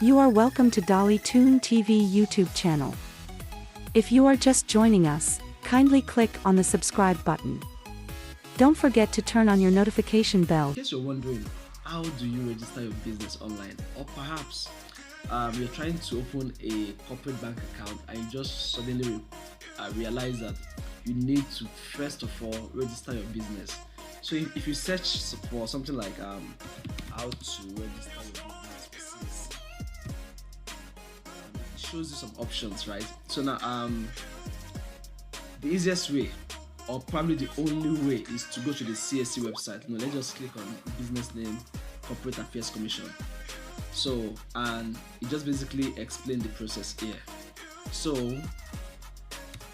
You are welcome to Dolly Toon TV YouTube channel. If you are just joining us, kindly click on the subscribe button. Don't forget to turn on your notification bell. In case you're wondering, how do you register your business online? Or perhaps you're trying to open a corporate bank account and you just suddenly realize that you need to first of all register your business. So if you search for something like how to register your business for C.A.C, it shows you some options, right? So now the easiest way, or probably the only way, is to go to the C.A.C website. Let's just click on business name, Corporate Affairs Commission. So, and it just basically explains the process here. So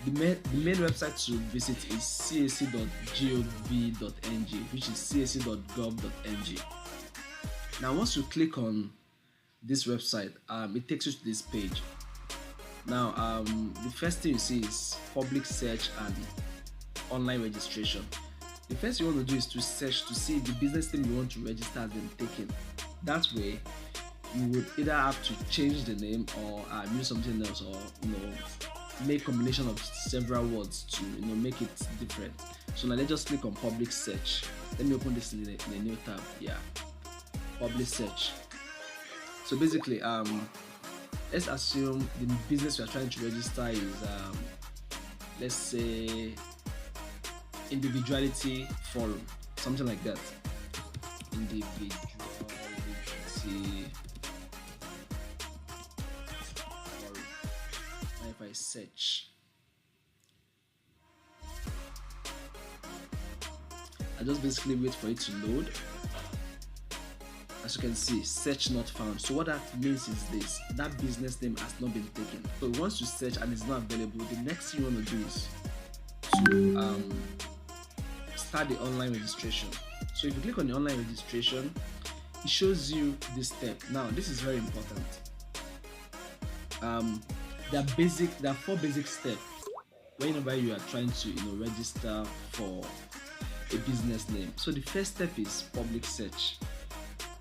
the main website to visit is cac.gov.ng, which is cac.gov.ng. Now once you click on this website, it takes you to this page. Now the first thing you see is public search and online registration. The first thing you want to do is to search to see if the business name you want to register has been taken. That way you would either have to change the name or use something else, or make combination of several words to make it different. So now let's just click on public search. Let me open this in a new tab. Yeah, public search. So basically let's assume the business we are trying to register is let's say Individuality Forum, something like that. Individuality Forum. And if I search, I just basically wait for it to load. As you can see, search not found. So what that means is this: that business name has not been taken. So once you search and it's not available, the next thing you want to do is to start the online registration. So if you click on the online registration, it shows you this step. Now this is very important. There are 4 basic steps whenever you are trying to register for a business name. So the first step is public search,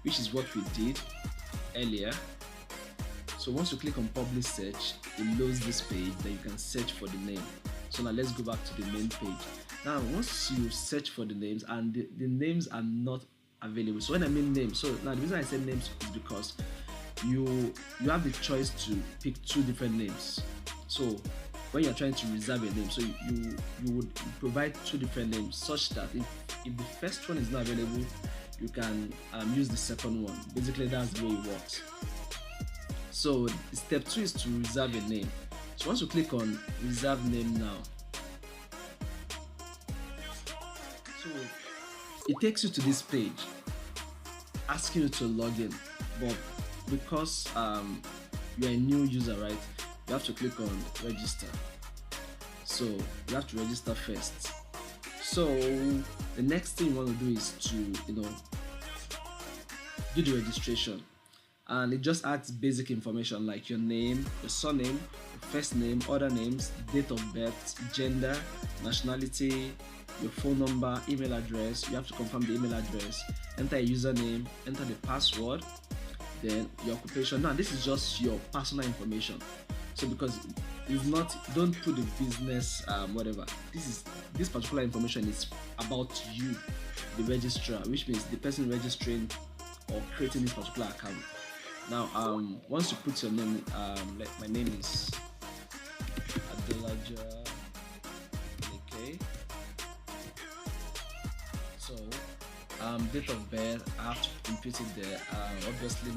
which is what we did earlier. So once you click on public search, it loads this page, then you can search for the name. So now let's go back to the main page. Now once you search for the names and the names are not available. So when I mean names, so now the reason I say names is because you have the choice to pick 2 different names. So when you're trying to reserve a name, so you would provide 2 different names, such that if the first one is not available, you can use the second one. Basically that's the way it works. So step 2 is to reserve a name. So once you click on reserve name now, so it takes you to this page asking you to log in, but because you're a new user, right, you have to click on register. So you have to register first. So the next thing you want to do is to do the registration, and it just adds basic information like your name, your surname, your first name, other names, date of birth, gender, nationality, your phone number, email address. You have to confirm the email address, enter a username, enter the password, then your occupation. Now this is just your personal information. So because it's not, don't put the business whatever. This particular information is about you, the registrar, which means the person registering or creating this particular account. Now once you put your name, like my name is Adelaja. Okay. So date of birth, I have to input it there. Obviously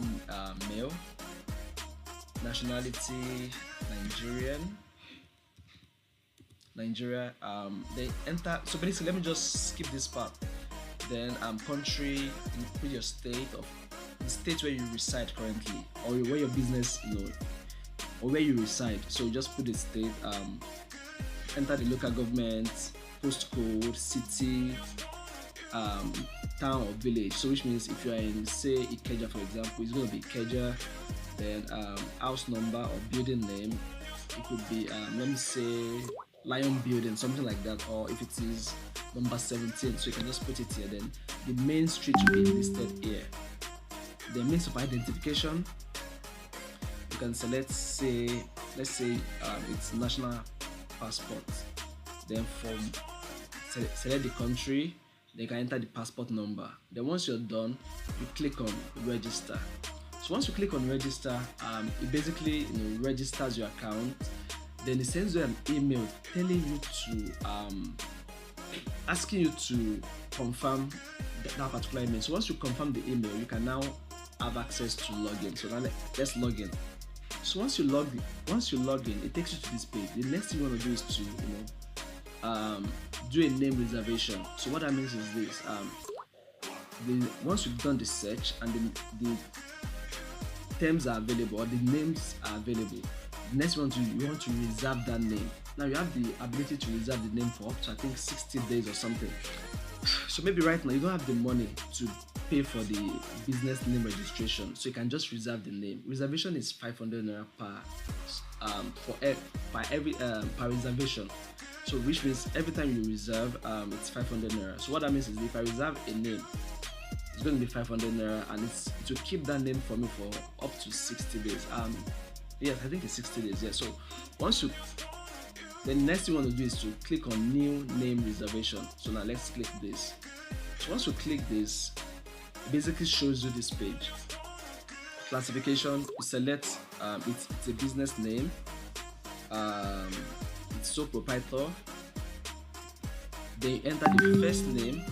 male. Nationality Nigeria. They enter. So basically, let me just skip this part. Then country, you put your state of the state where you reside currently, or where your business, or where you reside. So you just put the state. Enter the local government, postcode, city, town or village. So which means if you are in, say, Ikeja, for example, it's going to be Ikeja. Then house number or building name, it could be let me say Lion Building, something like that, or if it is number 17, so you can just put it here. Then the main street will be listed here. The means of identification, you can select, say, let's say it's national passport. Then select the country. Then you can enter the passport number. Then once you're done, you click on register. So once you click on register, it basically registers your account. Then it sends you an email telling you to asking you to confirm that particular email. So once you confirm the email, you can now have access to login. So now let's log in. So once you log in, it takes you to this page. The next thing you want to do is to do a name reservation. So what that means is this: once you've done the search and the terms are available or the names are available, the next one you want to reserve that name. Now you have the ability to reserve the name for up to, I think, 60 days or something. So maybe right now you don't have the money to pay for the business name registration, so you can just reserve the name. Reservation is 500 naira per reservation. So which means every time you reserve, it's 500 naira. So what that means is if I reserve a name, it's going to be 500 naira, and it's to keep that name for me for up to 60 days. Yes, I think it's 60 days. Yeah. So once you, the next thing you want to do is to click on new name reservation. So now let's click this. So once you click this, it basically shows you this page. Classification, you select it's a business name, it's sole proprietor. Then you enter the first name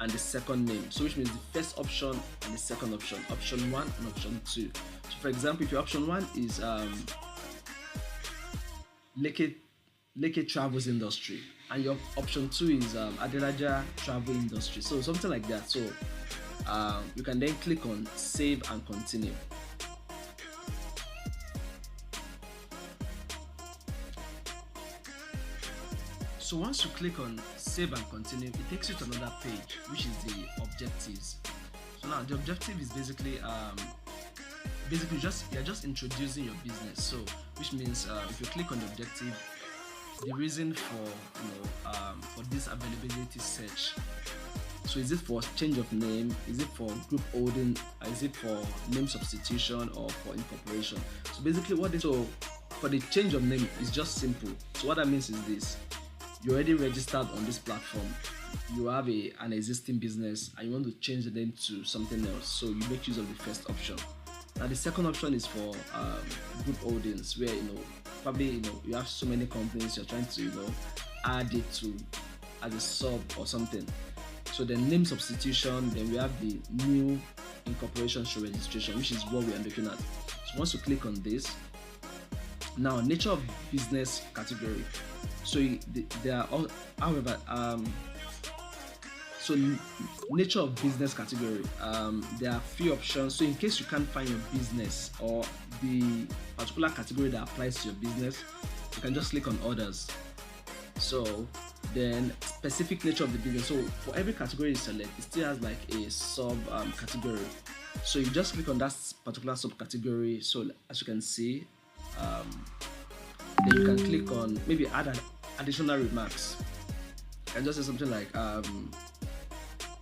and the second name. So which means the first option and the second option, option 1 and option 2. So for example, if your option 1 is Leke Travels Industry, and your option 2 is Adelaja Travel Industry, so something like that. So you can then click on save and continue. So once you click on save and continue, it takes you to another page, which is the objectives. So now the objective is basically you're just introducing your business. So which means if you click on the objective, the reason for this availability search. So is it for change of name? Is it for group holding? Is it for name substitution or for incorporation? So basically for the change of name is just simple. So what that means is this: you're already registered on this platform, you have an existing business and you want to change the name to something else, so you make use of the first option. Now the second option is for group holdings, where probably you have so many companies, you're trying to add it to as a sub or something. So the name substitution, then we have the new incorporation show registration, which is what we are looking at. So once you click on this, now nature of business category. So there are all, however, so nature of business category, there are few options. So in case you can't find your business or the particular category that applies to your business, you can just click on others. So then specific nature of the business. So for every category you select, it still has like a sub category. So you just click on that particular subcategory. So as you can see, then you can click on maybe add additional remarks. You can just say something like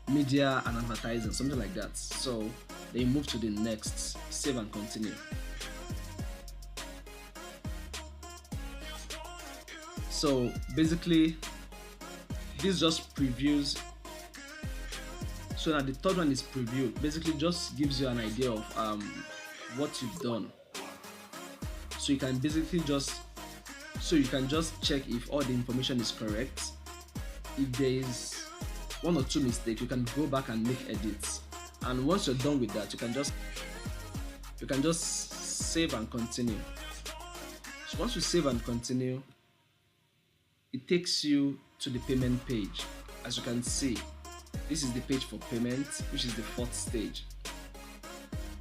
media and advertising, something like that. So then you move to the next, save and continue. So basically this just previews. So now the third one is preview. Basically just gives you an idea of what you've done. So you can basically just check if all the information is correct. If there is one or two mistakes, you can go back and make edits. And once you're done with that, you can just save and continue. So once you save and continue, it takes you to the payment page. As you can see, this is the page for payment, which is the fourth stage.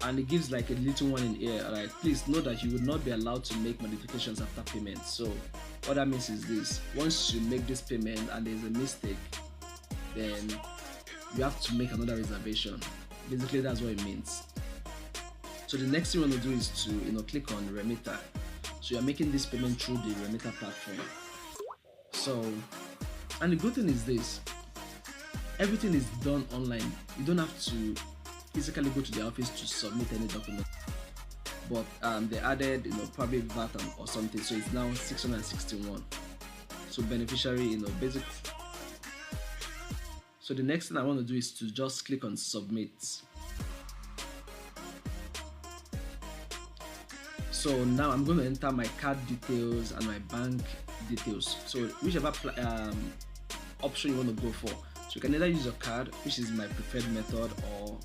And it gives like a little one in here, alright, please know that you will not be allowed to make modifications after payment. So what that means is this: once you make this payment and there's a mistake, then you have to make another reservation. Basically that's what it means. So the next thing you want to do is to click on remitter. So you're making this payment through the remitter platform. So, and the good thing is this, everything is done online. You don't have to physically go to the office to submit any document. But they added, probably VAT or something, so it's now 661. So beneficiary, basic. So the next thing I want to do is to just click on submit. So now I'm going to enter my card details and my bank details. So whichever option you want to go for. So you can either use your card, which is my preferred method, or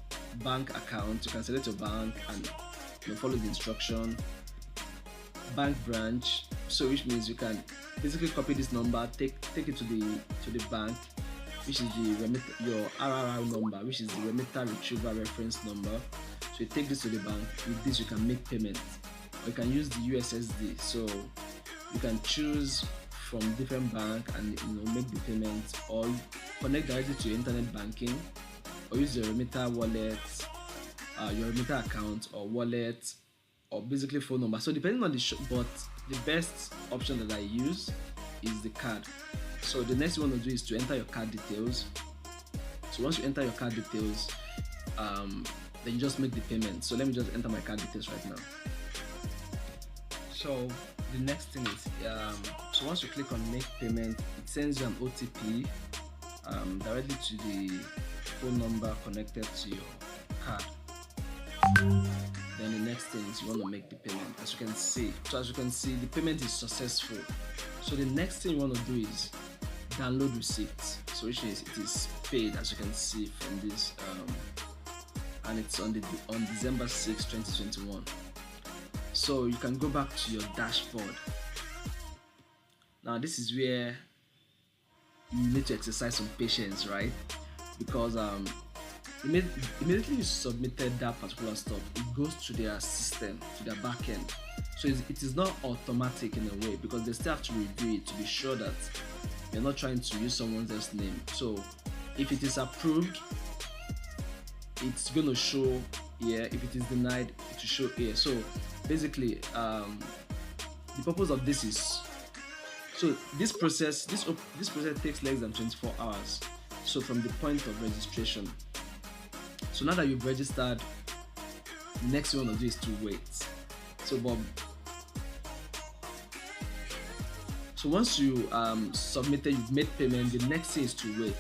bank account. You can select your bank and follow the instruction. Bank branch, so which means you can basically copy this number, take it to the bank, which is your RRR number, which is the remitter retrieval reference number. So you take this to the bank. With this you can make payments. Or you can use the USSD. So you can choose from different bank and make the payments, or connect directly to your internet banking, or use your remitter wallet, your remitter account or wallet, or basically phone number. So depending on but the best option that I use is the card. So the next thing you want to do is to enter your card details. So once you enter your card details, then you just make the payment. So let me just enter my card details right now. So the next thing is, so once you click on make payment, it sends you an OTP directly to the phone number connected to your card. Then the next thing is you want to make the payment. As you can see, the payment is successful. So the next thing you want to do is download receipts. So which is it is paid, as you can see from this, and it's on December 6, 2021. So you can go back to your dashboard. Now this is where you need to exercise some patience, right? Because immediately you submitted that particular stuff, it goes to their system, to their backend. So it is not automatic in a way, because they still have to review it to be sure that you're not trying to use someone else's name. So if it is approved, it's going to show here. If it is denied, it will show here. So basically, the purpose of this is, so this process takes less than 24 hours. So from the point of registration. So now that you've registered, the next thing you want to do is to wait. So Bob, so once you submitted, you've made payment, the next thing is to wait.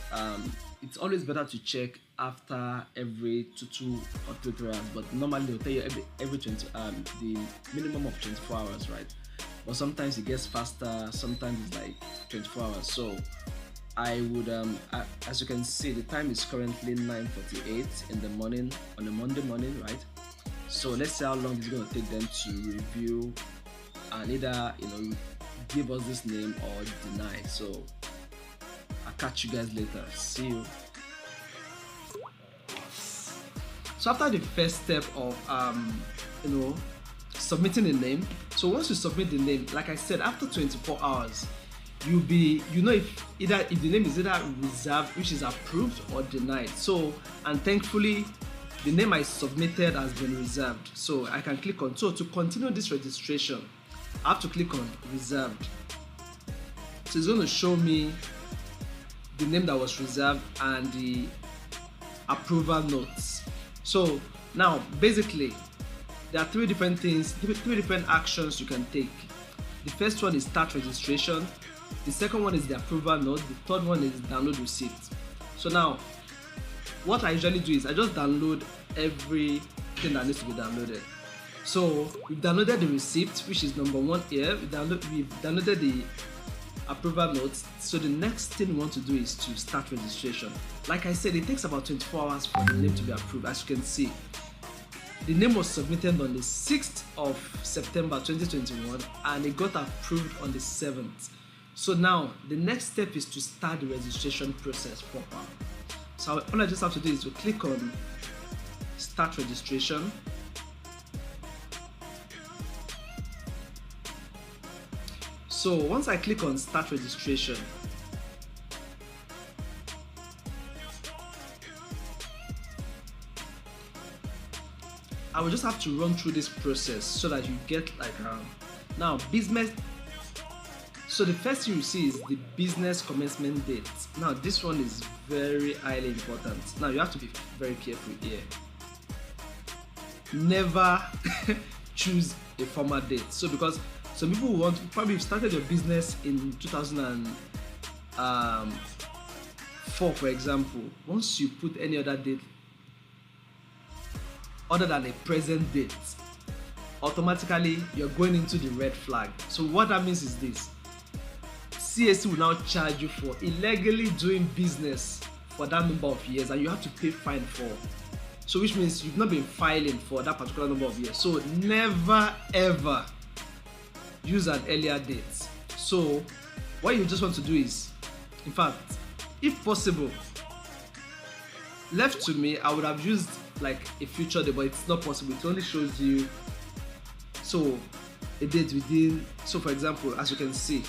It's always better to check after every 2 or 3 hours, but normally they'll tell you every 20, the minimum of 24 hours, right? But sometimes it gets faster, sometimes it's like 24 hours. So I would, as you can see, the time is currently 9:48 in the morning on a Monday morning, right? So let's see how long it's going to take them to review and either give us this name or deny. So I'll catch you guys later. See you. So after the first step of submitting the name, so once you submit the name, like I said, after 24 hours, you'll be, if the name is either reserved, which is approved, or denied. So, and thankfully, the name I submitted has been reserved. So I can click on, so to continue this registration, I have to click on reserved. So it's going to show me the name that was reserved and the approval notes. So now, basically, there are 3 different things, 3 different actions you can take. The first one is start registration. The second one is the approval note. The third one is download receipt. So now, what I usually do is I just download everything that needs to be downloaded. So we've downloaded the receipt, which is number 1 here. We've downloaded the approval notes. So the next thing we want to do is to start registration. Like I said, it takes about 24 hours for the name to be approved. As you can see, the name was submitted on the 6th of September 2021 and it got approved on the 7th. So now the next step is to start the registration process proper. So all I just have to do is to click on start registration. So once I click on start registration, I will just have to run through this process so that you get like now business. So the first thing you see is the business commencement date. Now this one is very highly important. Now you have to be very careful here. Never choose a formal date. So because some people want, probably you've started your business in 2004, for example. Once you put any other date other than a present date, automatically you're going into the red flag. So what that means is this: C.A.C will now charge you for illegally doing business for that number of years, and you have to pay fine for. So which means you've not been filing for that particular number of years. So never ever use an earlier date. So what you just want to do is, in fact, if possible, left to me, I would have used like a future date, but it's not possible. It only shows you so a date within. So for example, as you can see,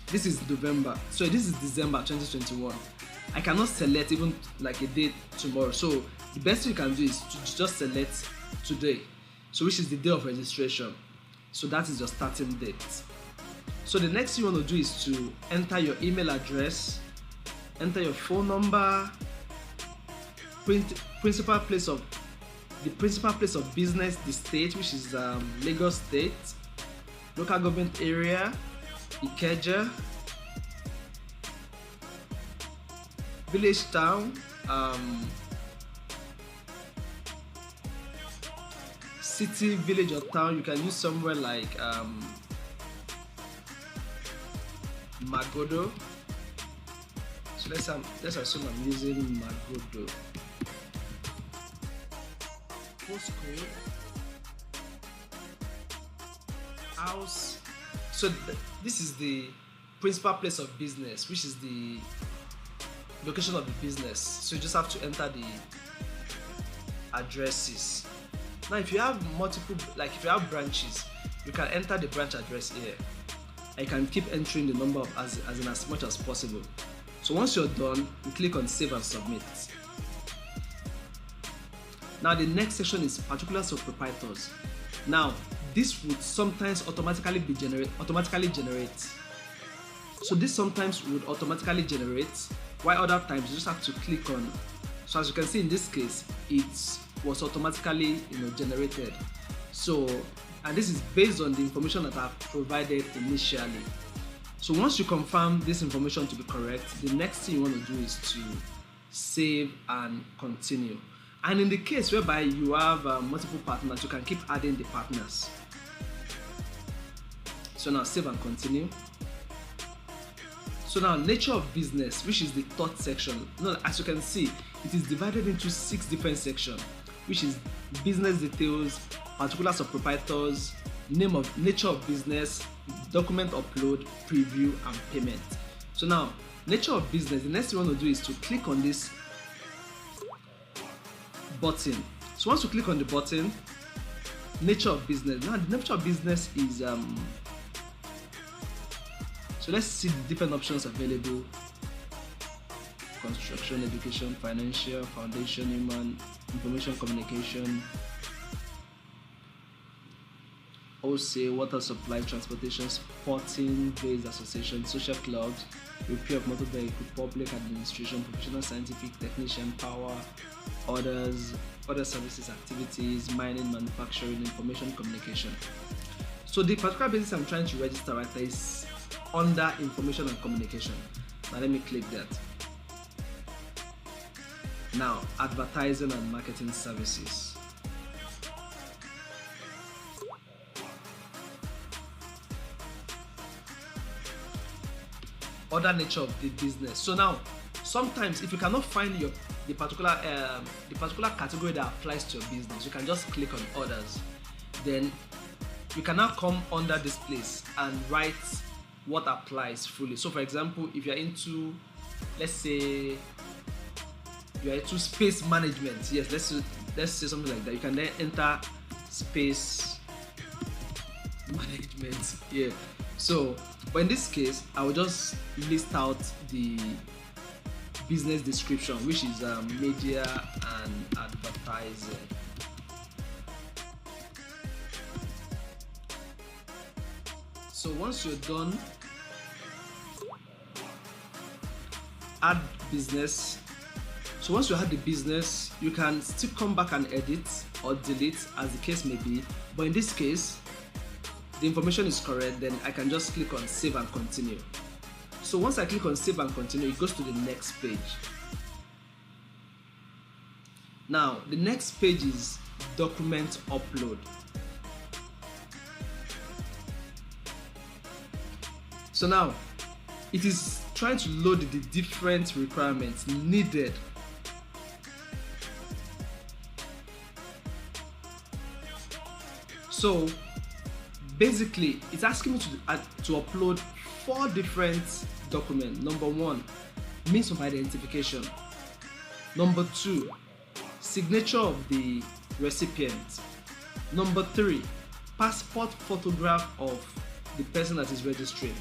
this is November, so this is December 2021. I cannot select even like a date tomorrow. So the best thing you can do is to just select today, so which is the day of registration. So that is your starting date. So the next thing you want to do is to enter your email address, enter your phone number, principal place of business, the state, which is Lagos State, local government area, Ikeja, village, town, city, village or town. You can use somewhere like Magodo. So let's assume I'm using Magodo. Postcode, house. So this is the principal place of business, which is the location of the business. So you just have to enter the addresses. Now if you have multiple, like if you have branches, you can enter the branch address here. I can keep entering the number of as much as possible. So once you're done, you click on save and submit. Now the next section is particulars of proprietors. Now this would sometimes automatically generate. So this sometimes would automatically generate, while other times you just have to click on. So as you can see in this case, it was automatically generated. So, and this is based on the information that I've provided initially. So once you confirm this information to be correct, the next thing you want to do is to save and continue. And in the case whereby you have multiple partners, you can keep adding the partners. So now save and continue. So now nature of business, which is the third section. Now, as you can see, it is divided into 6 different sections, which is business details, particulars of proprietors, nature of business, document upload, preview, and payment. So now nature of business, the next thing you want to do is to click on this button. So once you click on the button, nature of business. Now the nature of business is so let's see the different options available: construction, education, financial, foundation, human, information communication, wholesale, water supply, transportation, sporting based association, social clubs, repair of motor vehicle, public administration, professional, scientific, technician, power, others, other services, activities, mining, manufacturing, information communication. So the particular business I'm trying to register right there is under information and communication. Now let me click that. Now advertising and marketing services. Other nature of the business. So now sometimes if you cannot find the particular category that applies to your business, you can just click on others. Then you can now come under this place and write what applies fully. So for example, if you're into, let's say you're into space management, yes, let's say something like that, you can then enter space management. Yeah. So but in this case, I will just list out the business description, which is media and advertising. So once you're done add business. So once you add the business, you can still come back and edit or delete as the case may be. But in this case, the information is correct, then I can just click on save and continue. So once I click on save and continue, it goes to the next page. Now, the next page is document upload. So now, it is trying to load the different requirements needed. So basically, it's asking me to upload 4 different documents. Number 1, means of identification. Number 2, signature of the recipient. Number 3, passport photograph of the person that is registering.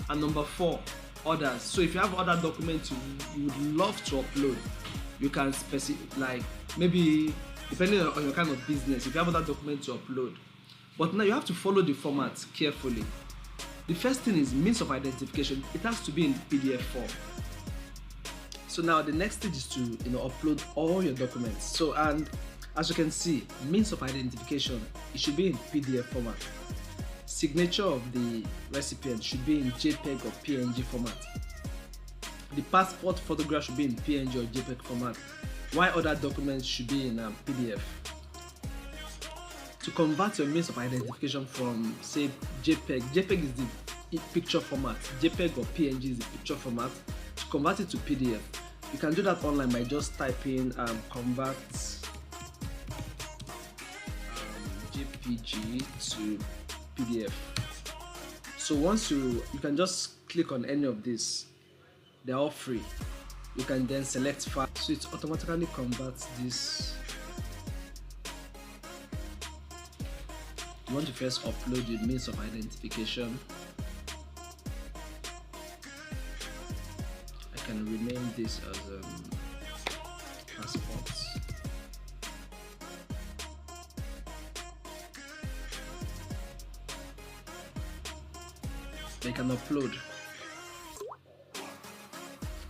And number 4, others. So if you have other documents you would love to upload, you can specify, like maybe depending on your kind of business, if you have other documents to upload. But now you have to follow the format carefully. The first thing is means of identification. It has to be in PDF form. So now the next stage is to upload all your documents. So, and as you can see, means of identification, it should be in PDF format. Signature of the recipient should be in JPEG or PNG format. The passport photograph should be in PNG or JPEG format, while other documents should be in PDF. To convert your means of identification from, say, JPEG is the picture format, JPEG or PNG is the picture format. To convert it to PDF, you can do that online by just typing convert JPG to PDF. So once you can just click on any of these, they're all free. You can then select file, so it automatically converts this. You want to first upload your means of identification. I can rename this as passports. They can upload.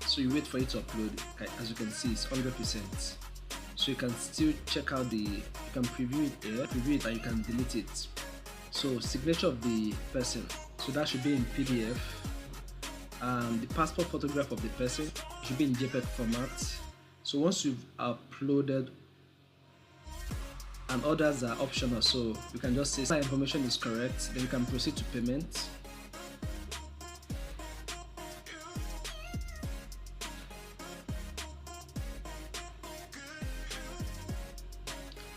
So you wait for it to upload. As you can see, it's 100%. So you can still check out you can preview it here, and you can delete it. So signature of the person, so that should be in PDF. The passport photograph of the person should be in JPEG format. So once you've uploaded, and others are optional, so you can just say information is correct, then you can proceed to payment.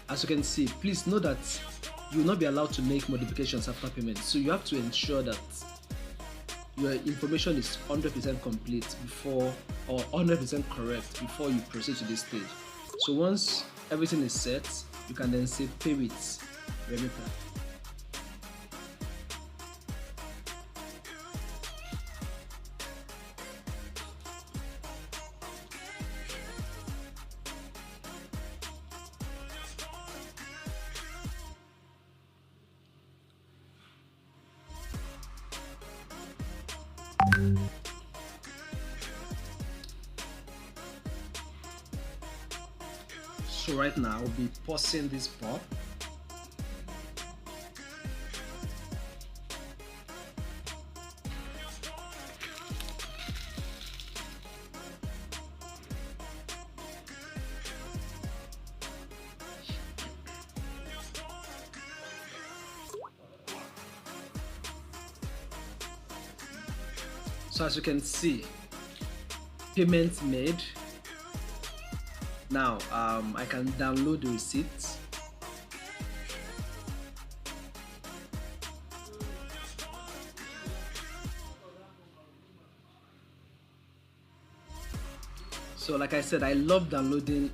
As you can see, please know that you will not be allowed to make modifications after payment. So you have to ensure that your information is 100% complete before, or 100% correct before you proceed to this stage. So once everything is set, you can then say pay with remitter. So right now I'll be pausing this part. So as you can see, payment made. Now I can download the receipts. So like I said, I love downloading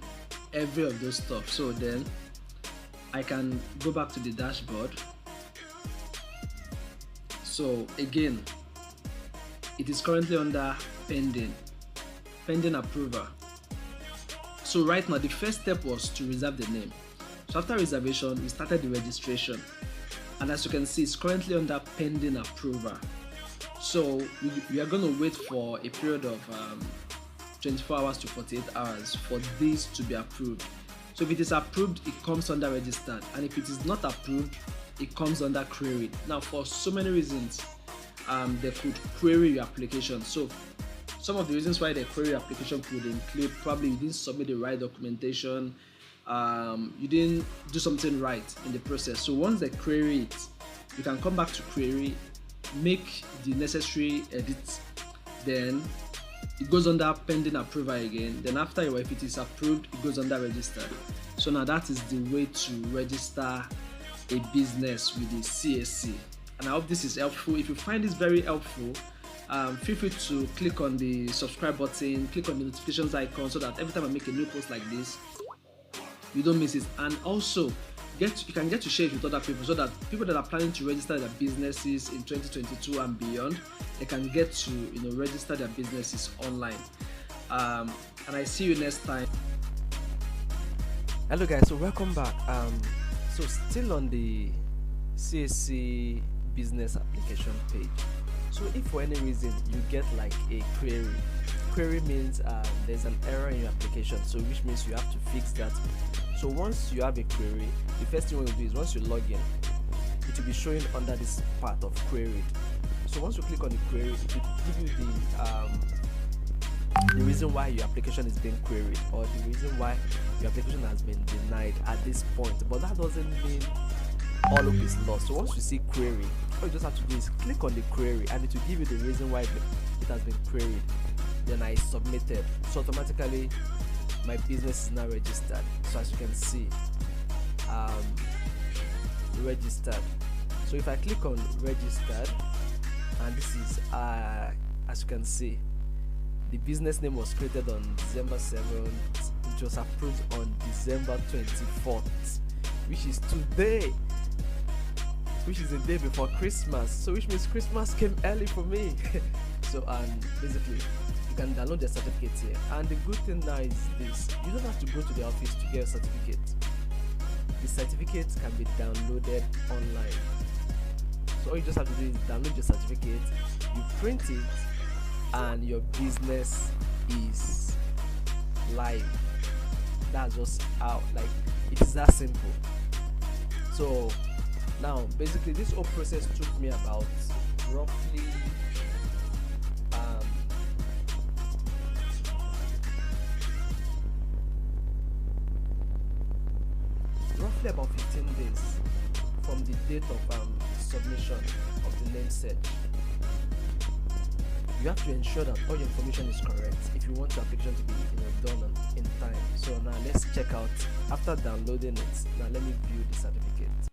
every of those stuff. So then I can go back to the dashboard. So again, it is currently under pending approval. So right now, the first step was to reserve the name. So after reservation, we started the registration. And as you can see, it's currently under pending approval. So we are going to wait for a period of 24 hours to 48 hours for this to be approved. So if it is approved, it comes under registered, and if it is not approved, it comes under queried. Now, for so many reasons, they could query your application. So some of the reasons why they query your application could include probably you didn't submit the right documentation, you didn't do something right in the process. So once they query it, you can come back to query, make the necessary edits, then it goes under pending approval again. Then after, if it is approved, it goes under registered. So now that is the way to register a business with the C.A.C. And I hope this is helpful. If you find this very helpful, feel free to click on the subscribe button, click on the notifications icon, so that every time I make a new post like this, you don't miss it. And also, you can get to share it with other people, so that people that are planning to register their businesses in 2022 and beyond, they can get to register their businesses online. And I see you next time. Hello guys, so welcome back. So still on the C.A.C business application page. So if for any reason you get like a query means there's an error in your application, so which means you have to fix that. So once you have a query, the first thing you want to do is, once you log in, it will be showing under this part of queried. So once you click on the query, it will give you the reason why your application is being queried, or the reason why your application has been denied at this point. But that doesn't mean all hope is lost. So once you see query, all you just have to do is click on the query, and it will give you the reason why it has been queried. Then I submitted, so automatically my business is now registered. So as you can see, registered. So if I click on registered, and this is as you can see, the business name was created on December 7th. It was approved on December 24th, which is today, which is the day before Christmas. So which means Christmas came early for me. So basically you can download the certificate here. And the good thing now is this: you don't have to go to the office to get a certificate. The certificate can be downloaded online. So all you just have to do is download your certificate, you print it, and your business is live. That's just how, like, it is that simple. So now basically this whole process took me about roughly about 15 days from the date of submission of the name search. You have to ensure that all your information is correct if you want your application to be done in time. So now let's check out, after downloading it, now let me view the certificate.